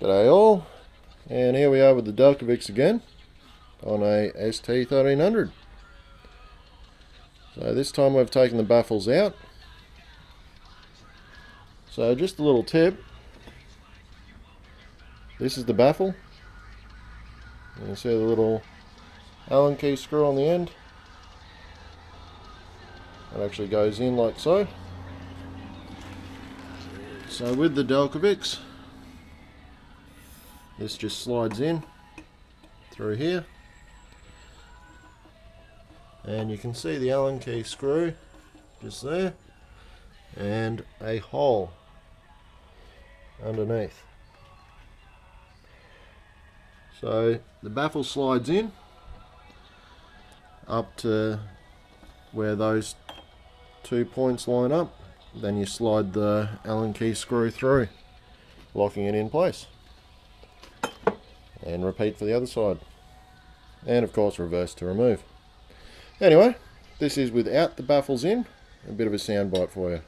G'day all, and here we are with the Delkevic again on a ST1300. So this time we've taken the baffles out. So just a little tip, this is the baffle. You can see the little Allen key screw on the end. It actually goes in like so. So with the Delkevics, this just slides in through here, and you can see the Allen key screw just there and a hole underneath. So the baffle slides in up to where those 2 points line up, then you slide the Allen key screw through, locking it in place. And repeat for the other side, and of course reverse to remove. Anyway, this is without the baffles in. A bit of a sound bite for you.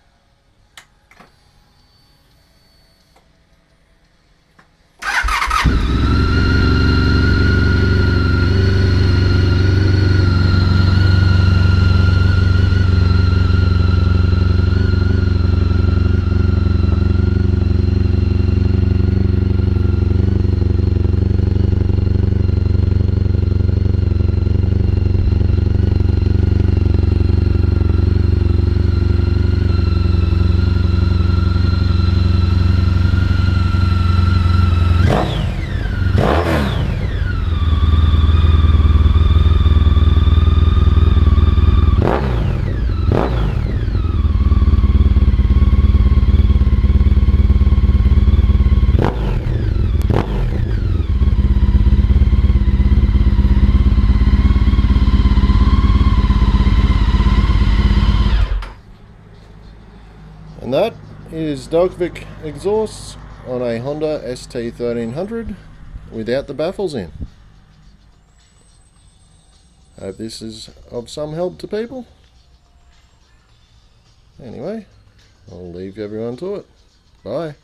And that is Delkevic exhausts on a Honda ST1300 without the baffles in. Hope this is of some help to people. Anyway, I'll leave everyone to it. Bye.